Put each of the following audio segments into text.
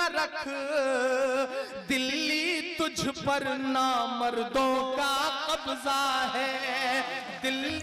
न रख, दिल्ली तुझ पर नामर्दों का कब्जा है।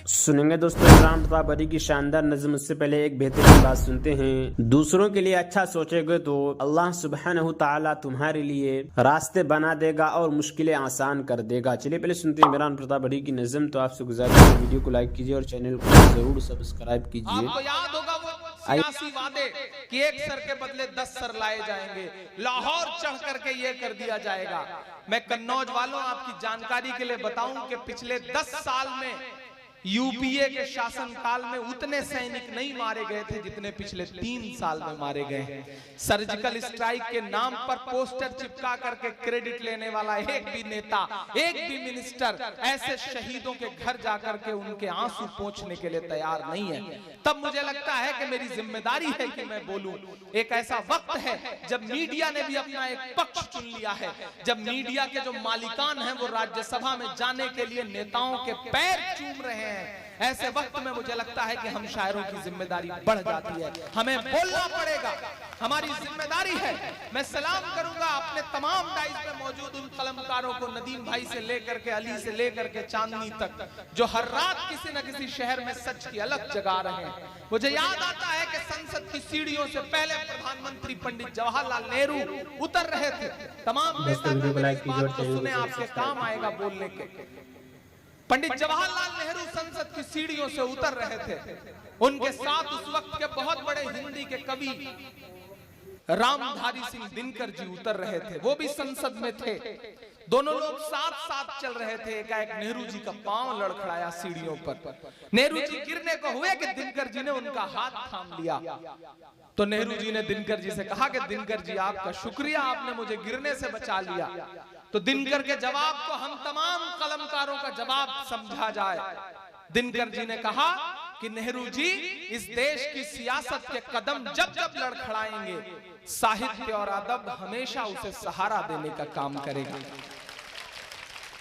सुनेंगे दोस्तों इमरान प्रताप बरी की शानदार नज़्म। उससे पहले एक बेहतरीन बात सुनते हैं। दूसरों के लिए अच्छा सोचोगे तो अल्लाह सुब्हानहू तआला तुम्हारे लिए रास्ते बना देगा और मुश्किलें आसान कर देगा। चलिए पहले सुनते हैं इमरान प्रताप बरी की नज़्म। तो आपसे गुजारिश है वीडियो को लाइक कीजिए और चैनल को जरूर सब्सक्राइब कीजिए। आपको याद होगा वो सियासी वादे कि एक सर के बदले 10 सर लाए जाएंगे, लाहौर चढ़ करके ये कर दिया जाएगा। मैं कन्नौज वालों आपकी जानकारी के लिए बताऊं कि पिछले 10 साल में यूपीए के शासनकाल में उतने सैनिक नहीं मारे गए थे जितने पिछले 3 साल में मारे गए हैं। सर्जिकल स्ट्राइक के नाम पर पोस्टर चिपका करके क्रेडिट लेने वाला एक भी नेता, एक भी मिनिस्टर ऐसे शहीदों के घर जाकर के उनके आंसू पोंछने के लिए तैयार नहीं है। तब मुझे लगता है कि मेरी जिम्मेदारी है कि मैं बोलूं। एक ऐसा वक्त है जब मीडिया ने भी अपना एक पक्ष चुन लिया है, जब मीडिया के जो मालिकान हैं वो राज्यसभा में जाने के लिए नेताओं के पैर चूम रहे हैं। ऐसे वक्त में मुझे लगता है कि हम शायरों की जिम्मेदारी बढ़ जाती है, हमें बोलना पड़ेगा, हमारी जिम्मेदारी है। मैं सलाम करूंगा अपने तमाम डाइस पे मौजूद उन कलमकारों को, नदीम भाई से लेकर के अली से लेकर के चांदनी तक, जो हर रात किसी न किसी शहर में सच की अलग जगा रहे हैं। मुझे याद आता है कि संसद की सीढ़ियों से पहले प्रधानमंत्री पंडित जवाहरलाल नेहरू उतर रहे थे। तमाम नेता सुने, आपके काम आएगा बोलने के। पंडित जवाहरलाल नेहरू संसद की सीढ़ियों से उतर रहे थे। उनके साथ उस वक्त के बहुत बड़े हिंदी के कवि रामधारी सिंह दिनकर जी उतर रहे थे, वो भी संसद में थे। दोनों लोग साथ साथ चल रहे थे। एकाएक नेहरू जी का पांव लड़खड़ाया सीढ़ियों पर। नेहरू जी गिरने को हुए कि दिनकर जी ने उनका हाथ थाम लिया। तो नेहरू जी ने दिनकर जी से कहा कि दिनकर जी आपका शुक्रिया, आपने मुझे गिरने से बचा लिया। तो दिनकर के जवाब को हम तमाम कलमकारों का जवाब समझा जाए। दिनकर जी ने कहा कि नेहरू जी, इस देश की सियासत के कदम जब जब लड़खड़ाएंगे, साहित्य और अदब हमेशा उसे सहारा देने का काम करेगा।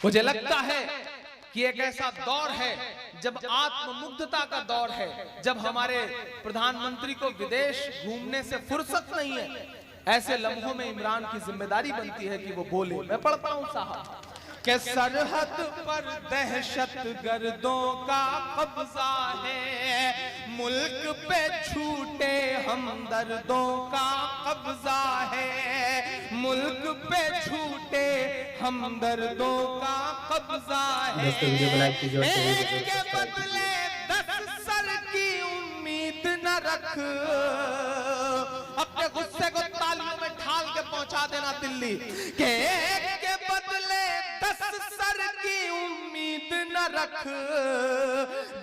मुझे लगता है कि एक ऐसा दौर है जब आत्ममुग्धता का दौर है, जब हमारे प्रधानमंत्री को विदेश घूमने से फुर्सत नहीं है। ऐसे लम्हों में इमरान की जिम्मेदारी बनती है कि वो बोले। मैं पढ़ता हूं साहब कि सरहद पर दहशत गर्दों का कब्जा है, मुल्क पे छूटे हमदर्दों का कब्जा है, मुल्क पे छूटे हमदर्दों का कब्जा है। एक के बदले 10 सर की उम्मीद न रख। अपने गुस्से को तालियों में ढाल के पहुंचा देना दिल्ली के एक के बदले 10 सर की उम्मीद न रख,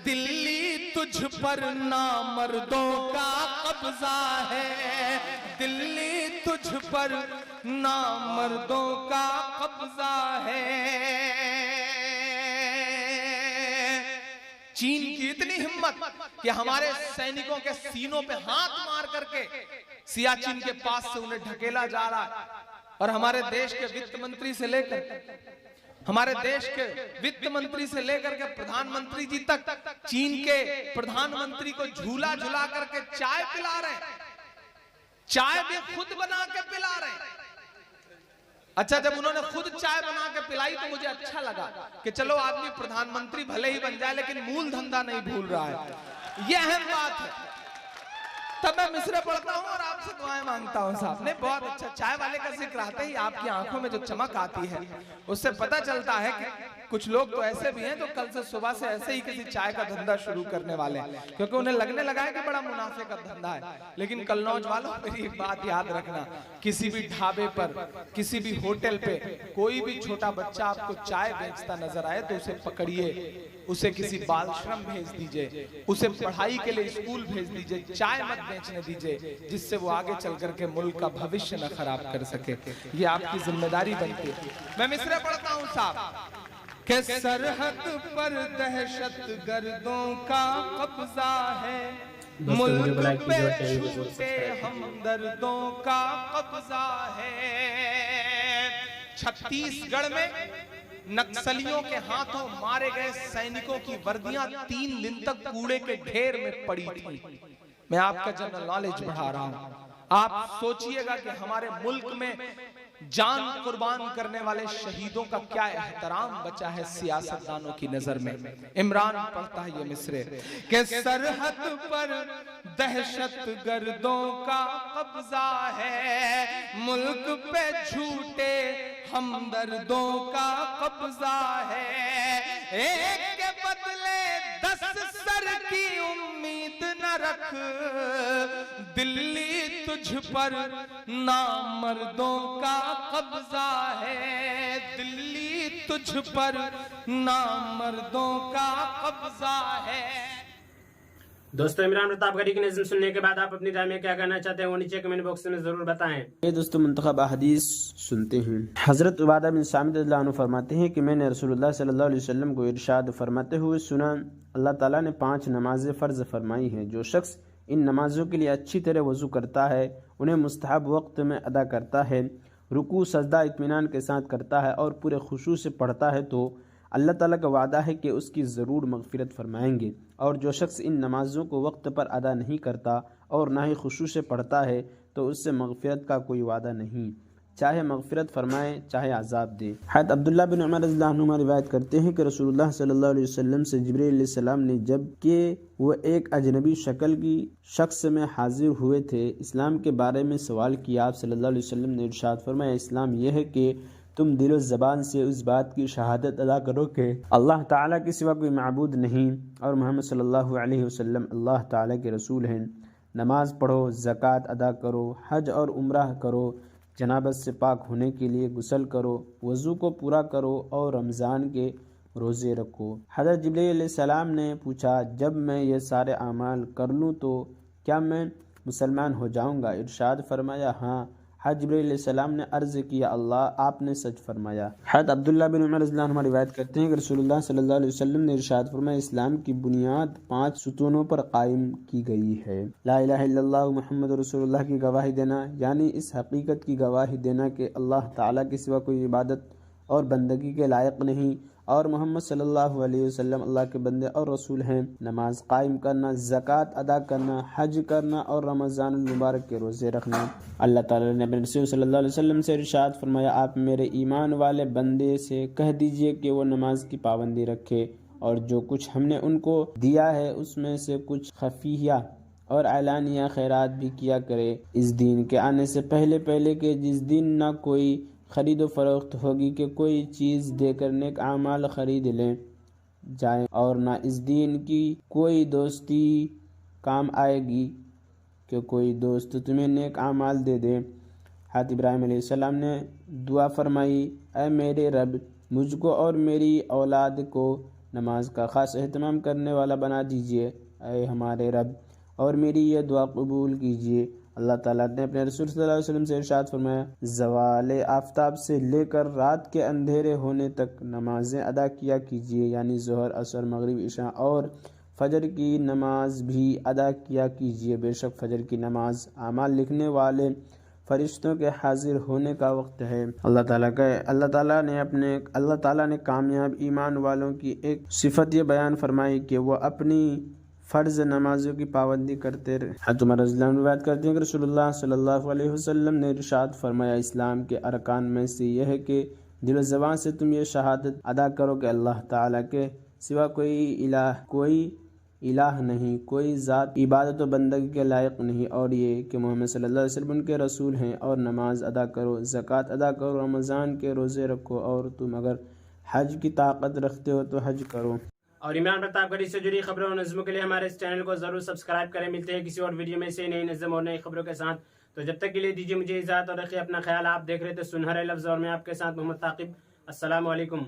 दिल्ली तुझ पर नामर्दों का कब्जा है, दिल्ली तुझ पर नामर्दों का कब्जा है। चीन की इतनी हिम्मत कि हमारे सैनिकों के सीनों पे हाथ मार करके सियाचिन के पास से उन्हें ढकेला जा रहा है। और हमारे देश के वित्त मंत्री से लेकर के प्रधानमंत्री जी तक चीन के प्रधानमंत्री को झूला झुला करके चाय पिला रहे हैं, चाय भी खुद बना के पिला रहे हैं। अच्छा, जब उन्होंने खुद चाय बना के पिलाई तो मुझे अच्छा लगा कि चलो आदमी प्रधानमंत्री भले ही बन जाए लेकिन मूल धंधा नहीं भूल रहा है। यह अहम बात है। तब मैं मिसरे पढ़ता हूँ और आपसे दुआएं मांगता हूँ साहब ने। बहुत अच्छा, चाय वाले का जिक्र आते ही आपकी आंखों में जो चमक आती है उससे पता चलता है कि कुछ लोग तो ऐसे भी हैं जो कल से सुबह से ऐसे ही किसी चाय का धंधा शुरू करने वाले हैं, क्योंकि उन्हें लगने लगा है कि बड़ा मुनाफे का धंधा है। लेकिन कन्नौज वालों, मेरी एक बात याद रखना, किसी भी ढाबे पर, किसी भी होटल पे कोई भी छोटा बच्चा आपको चाय बेचता नजर आए तो उसे पकड़िए, उसे किसी बाल श्रम भेज दीजिए, उसे पढ़ाई के लिए स्कूल भेज दीजिए, चाय मत बेचने दीजिए, जिससे वो आगे चल करके मुल्क का भविष्य न खराब कर सके। ये आपकी जिम्मेदारी बनती है। मैं मिसरे पढ़ता हूँ साहब कि सरहद पर दहशत गर्दों का कब्जा है, मुल्क पे छूटे हमदर्दों का कब्जा है। छत्तीसगढ़ में नक्सलियों के हाथों मारे गए सैनिकों की वर्दियां 3 दिन तक कूड़े के ढेर में पड़ी थी। मैं आपका जनरल नॉलेज बढ़ा रहा हूं। आप सोचिएगा कि हमारे मुल्क में जान कुर्बान करने वाले शहीदों का क्या एहतराम बचा है सियासतदानों की नजर में। इमरान पढ़ता है ये मिसरे कि सरहद पर दहशत गर्दों का कब्जा है, मुल्क पे झूठे हमदर्दों का कब्जा है, एक के बदले 10 सर की उम्मीद न रख, दिल्ली तुझ पर नामर्दों का कब्जा है, दिल्ली तुझ पर नामर्दों का कब्जा है। दोस्तों, इमरान प्रतापगढ़ी की नज़्म सुनने के बाद आप अपनी राय में क्या कहना चाहते हैं वो नीचे कमेंट बॉक्स में जरूर बताएं। ये दोस्तों मुंतखब अहदीस सुनते हैं। हजरत उबादा बिन सामित रज़ियल्लाहु अन्हु फरमाते हैं कि मैंने रसूलुल्लाह सल्लल्लाहु अलैहि वसल्लम को इरशाद फरमाते हुए सुना, अल्लाह ताला ने 5 नमाजें फ़र्ज फरमाई हैं। जो शख्स इन नमाजों के लिए अच्छी तरह वज़ू करता है, उन्हें मुस्तहब वक्त में अदा करता है, रुकू सजदा इत्मीनान के साथ करता है और पूरे खुशू से पढ़ता है, तो अल्लाह ताला का वादा है कि उसकी ज़रूर मग़फ़िरत फरमाएंगे। और जो शख्स इन नमाज़ों को वक्त पर अदा नहीं करता और ना ही खुशू से पढ़ता है, तो उससे मग़फ़िरत का कोई वादा नहीं, चाहे मग़फ़िरत फरमाए चाहे अज़ाब दे। हज़रत अब्दुल्लाह बिन उमर रज़ियल्लाहु अन्हुमा रिवायत करते हैं कि रसूलुल्लाह सल्लल्लाहु अलैहि वसल्लम से जिब्रील अलैहिस्सलाम ने जब कि वो एक अजनबी शक्ल की शख्स में हाजिर हुए थे, इस्लाम के बारे में सवाल किया। आप सल्लल्लाहु अलैहि वसल्लम ने इरशाद फरमाया, इस्लाम यह है कि तुम दिलो ज़बान से उस बात की शहादत अदा करो कि अल्लाह ताला के सिवा कोई माबूद नहीं और मोहम्मद सल्लल्लाहु अलैहि वसल्लम अल्लाह ताला के रसूल हैं। नमाज पढ़ो, ज़कात अदा करो, हज और उम्रह करो, जनाबत से पाक होने के लिए गुस्ल करो, वज़ू को पूरा करो और रमज़ान के रोज़े रखो। हज़रत जिब्रील अलैहिस्सलाम ने पूछा, जब मैं ये सारे अमाल कर लूँ तो क्या मैं मुसलमान हो जाऊँगा? इरशाद फरमाया, हाँ। हज़रत जिब्रील अलैहिस्सलाम ने अर्ज़ किया, अल्लाह, आपने सच फरमाया। हज़रत अब्दुल्लाह बिन उमर रज़ियल्लाहु अन्हु रिवायत करते हैं कि रसूलुल्लाह सल्लल्लाहु अलैहि वसल्लम ने इरशाद फरमाया, इस्लाम की बुनियाद 5 सुतूनों पर कायम की गई है। ला इलाहा इल्लल्लाह मुहम्मद रसूलुल्लाह की गवाही देना, यानी इस हकीकत की गवाही देना कि अल्लाह ताला के सिवा कोई इबादत और बंदगी के लायक नहीं और मोहम्मद सल्लल्लाहु अलैहि वसल्लम अल्लाह के बंदे और रसूल हैं। नमाज कायम करना, ज़कात अदा करना, हज करना और रमज़ान मुबारक के रोज़े रखना। अल्लाह ताला ने अपने रसूल सल्लल्लाहु अलैहि वसल्लम से इरशाद फरमाया, आप मेरे ईमान वाले बंदे से कह दीजिए कि वो नमाज की पाबंदी रखे और जो कुछ हमने उनको दिया है उसमें से कुछ खफिया और ऐलानिया खैरात भी किया करे, इस दिन के आने से पहले पहले के जिस दिन ना कोई खरीद व फरोख्त होगी कि कोई चीज़ देकर नेक आमाल खरीद लें जाए और ना इस दिन की कोई दोस्ती काम आएगी कि कोई दोस्त तुम्हें नेक आमाल दे दे। हज़रत इब्राहीम अलैहिस्सलाम ने दुआ फरमाई, ऐ मेरे रब, मुझको और मेरी औलाद को नमाज का ख़ास एहतमाम करने वाला बना दीजिए। ऐ हमारे रब, और मेरी यह दुआ कबूल कीजिए। अल्लाह ताला ने अपने रसूल सल्लल्लाहु अलैहि वसल्लम से इरशाद फरमाया, ज़वाले आफ्ताब से लेकर रात के अंधेरे होने तक नमाजें अदा किया कीजिए, यानी ज़ोहर, असर, मगरिब, इशा और फ़जर की नमाज भी अदा किया कीजिए। बेशक फ़जर की नमाज आमाल लिखने वाले फरिश्तों के हाजिर होने का वक्त है। अल्लाह ताला ने कामयाब ईमान वालों की एक सिफत ये बयान फरमाई कि वो अपनी फ़र्ज़ नमाजों की पाबंदी करते रहे। हज़रत उमर रज़ियल्लाहु अन्हु बात करते हैं कि रसूलुल्लाह सल्लल्लाहु अलैहि वसल्लम ने इरशाद फरमाया, इस्लाम के अरकान में से यह है कि दिल ज़बान से तुम ये शहादत अदा करो कि अल्लाह ताला के सिवा कोई इलाह नहीं, कोई ज़ात इबादत व बंदगी के लायक नहीं, और ये कि मोहम्मद सल्लल्लाहु अलैहि वसल्लम उनके रसूल हैं। और नमाज अदा करो, ज़कात अदा करो, रमज़ान के रोज़े रखो, और तुम अगर हज की ताकत रखते हो तो हज करो। और इमरान प्रतापगढ़ी से जुड़ी खबरों और नज़्मों के लिए हमारे इस चैनल को जरूर सब्सक्राइब करें। मिलते हैं किसी और वीडियो में से नई नज़्म और नई खबरों के साथ। तो जब तक के लिए दीजिए मुझे इजाज़त और रखिए अपना ख्याल। आप देख रहे थे सुनहरे लफ्ज़ और मैं आपके साथ मोहम्मद ताक़िब। अस्सलामु अलैकुम।